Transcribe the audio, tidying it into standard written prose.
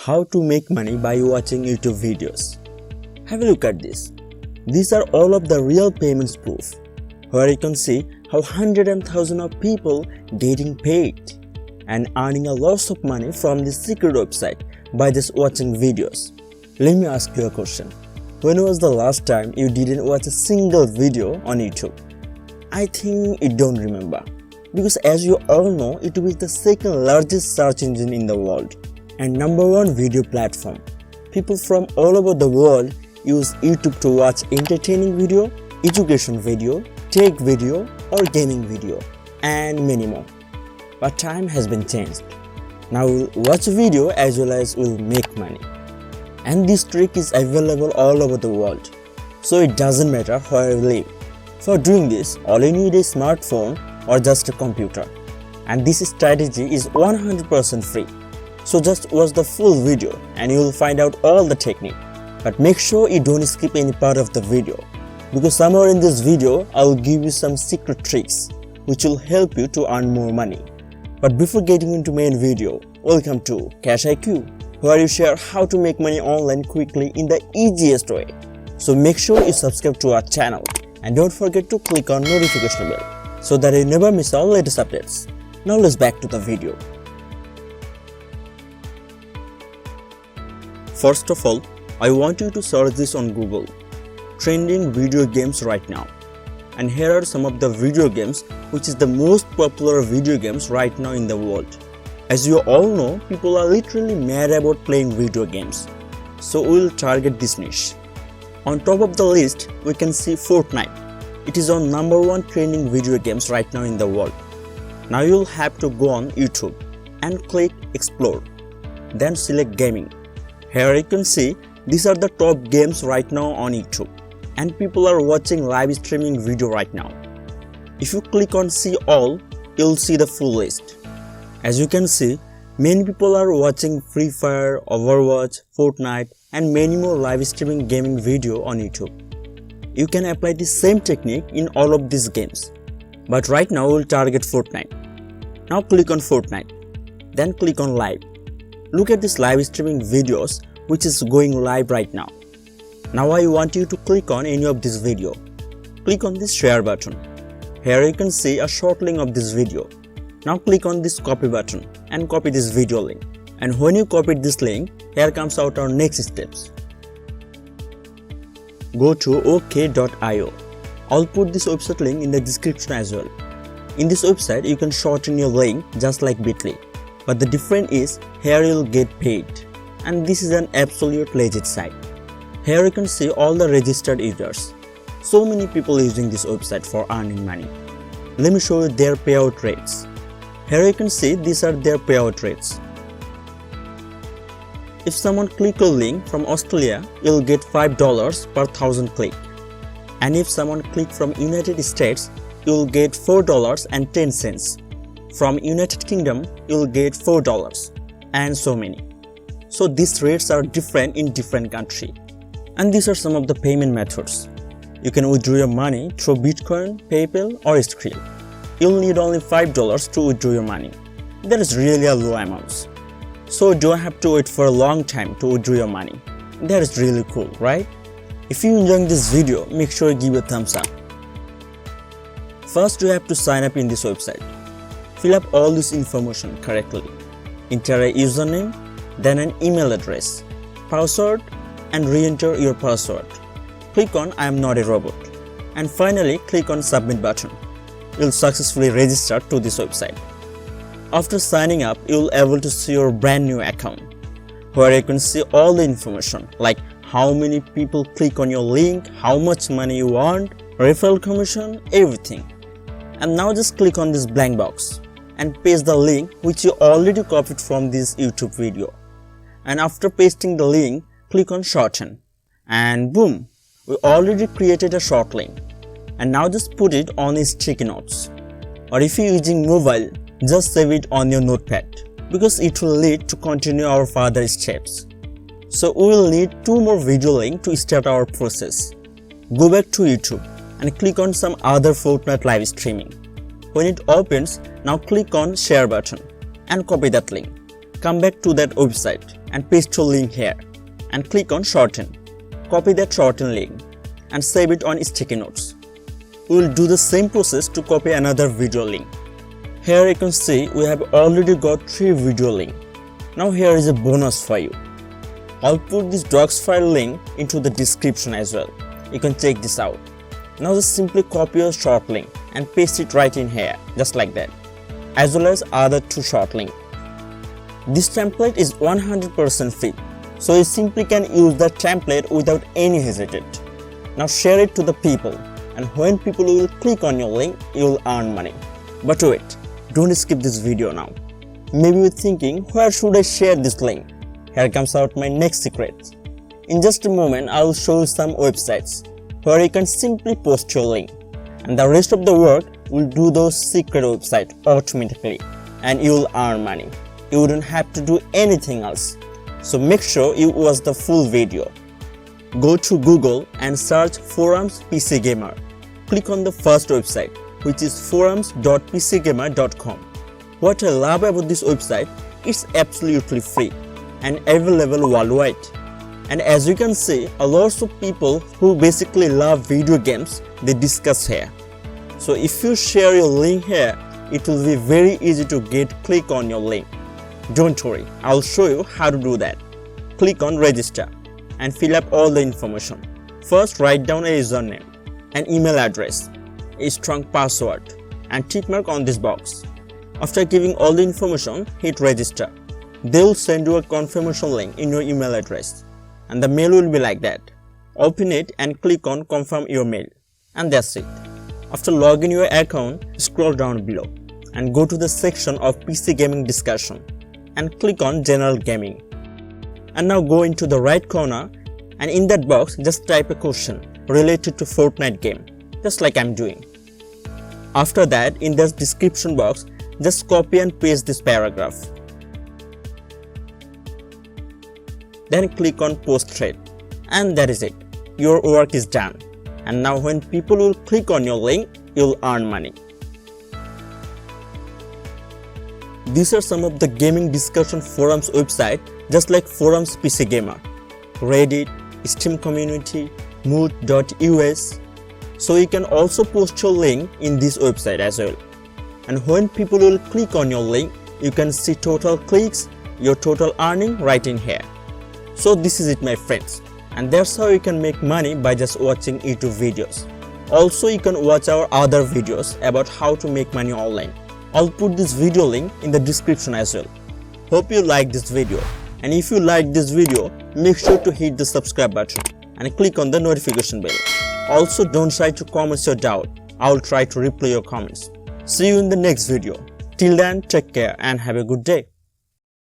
How to make money by watching YouTube videos. Have a look at this. These are all of the real payments proof, where you can see how hundreds and thousands of people getting paid and earning a lot of money from this secret website by just watching videos. Let me ask you a question. When was the last time you didn't watch a single video on YouTube? I think you don't remember. Because as you all know, YouTube is the second largest search engine in the world and #1 video platform. People from all over the world use YouTube to watch entertaining video, education video, tech video or gaming video and many more. But time has been changed. Now we'll watch a video as well as we'll make money. And this trick is available all over the world, so it doesn't matter where you live. For doing this, all you need is a smartphone or just a computer. And this strategy is 100% free. So just watch the full video and you will find out all the technique. But make sure you don't skip any part of the video, because somewhere in this video I will give you some secret tricks which will help you to earn more money. But before getting into main video, welcome to CashIQ, where you share how to make money online quickly in the easiest way. So make sure you subscribe to our channel and don't forget to click on notification bell so that you never miss our latest updates. Now let's back to the video. First of all, I want you to search this on Google, trending video games right now. And here are some of the video games which is the most popular video games right now in the world. As you all know, people are literally mad about playing video games. So we will target this niche. On top of the list, we can see Fortnite. It is on #1 trending video games right now in the world. Now you will have to go on YouTube and click Explore. Then select Gaming. Here you can see these are the top games right now on YouTube. And people are watching live streaming video right now. If you click on See All, you will see the full list. As you can see, many people are watching Free Fire, Overwatch, Fortnite and many more live streaming gaming video on YouTube. You can apply the same technique in all of these games. But right now we'll target Fortnite. Now click on Fortnite. Then click on Live. Look at this live streaming videos which is going live right now. Now I want you to click on any of this video. Click on this share button. Here you can see a short link of this video. Now click on this copy button and copy this video link. And when you copy this link, here comes out our next steps. Go to ok.io. I'll put this website link in the description as well. In this website, you can shorten your link just like Bitly. But the difference is, here you'll get paid. And this is an absolute legit site. Here you can see all the registered users. So many people using this website for earning money. Let me show you their payout rates. Here you can see these are their payout rates. If someone click a link from Australia, you'll get $5 per 1,000 click. And if someone click from United States, you'll get $4.10. From United Kingdom, you'll get $4 and so many. So these rates are different in different country. And these are some of the payment methods. You can withdraw your money through Bitcoin, PayPal or Skrill. You'll need only $5 to withdraw your money. That is really a low amount. So you don't have to wait for a long time to withdraw your money. That is really cool, right? If you enjoyed this video, make sure you give a thumbs up. First, you have to sign up in this website. Fill up all this information correctly. Enter a username, then an email address, password, and re-enter your password. Click on I am not a robot. And finally, click on Submit button. You'll successfully register to this website. After signing up, you'll be able to see your brand new account, where you can see all the information like how many people click on your link, how much money you want, referral commission, everything. And now just click on this blank box and paste the link which you already copied from this YouTube video. And after pasting the link, click on Shorten. And boom, we already created a short link. And now just put it on its sticky notes. Or if you're using mobile, just save it on your notepad, because it will lead to continue our further steps. So we will need 2 more video links to start our process. Go back to YouTube and click on some other Fortnite live streaming. When it opens, now click on share button and copy that link. Come back to that website and paste your link here and click on shorten. Copy that shorten link and save it on sticky notes. We will do the same process to copy another video link. Here you can see we have already got 3 video links. Now here is a bonus for you. I'll put this docs file link into the description as well. You can check this out. Now just simply copy your short link and paste it right in here, just like that, as well as other 2 short links. This template is 100% free, so you simply can use the template without any hesitate. Now share it to the people, and when people will click on your link, you will earn money. But wait, don't skip this video now. Maybe you're thinking, where should I share this link? Here comes out my next secret. In just a moment, I will show you some websites where you can simply post your link, and the rest of the work will do those secret websites automatically, and you will earn money. You wouldn't have to do anything else. So make sure you watch the full video. Go to Google and search Forums PC Gamer. Click on the first website, which is forums.pcgamer.com. What I love about this website, it's absolutely free and available worldwide. And as you can see, a lot of people who basically love video games, they discuss here. So if you share your link here, it will be very easy to click on your link. Don't worry, I'll show you how to do that. Click on register and fill up all the information. First, write down a username, an email address, a strong password, and tick mark on this box. After giving all the information, hit register. They will send you a confirmation link in your email address, and the mail will be like that. Open it and click on confirm your mail, and that's it. After logging your account, scroll down below and go to the section of PC gaming discussion and click on general gaming. And now go into the right corner, and in that box just type a question related to Fortnite game, just like I'm doing. After that, in this description box, just copy and paste this paragraph. Then click on post thread, and that is it. Your work is done. And now when people will click on your link, you'll earn money. These are some of the gaming discussion forums website, just like Forums PC Gamer, Reddit, Steam Community, mood.us. So you can also post your link in this website as well. And when people will click on your link, you can see total clicks, your total earning right in here. So this is it, my friends, and that's how you can make money by just watching YouTube videos. Also, you can watch our other videos about how to make money online. I'll put this video link in the description as well. Hope you like this video, and if you like this video, make sure to hit the subscribe button and click on the notification bell. Also, don't try to comment your doubt. I'll try to reply your comments. See you in the next video. Till then, take care and have a good day.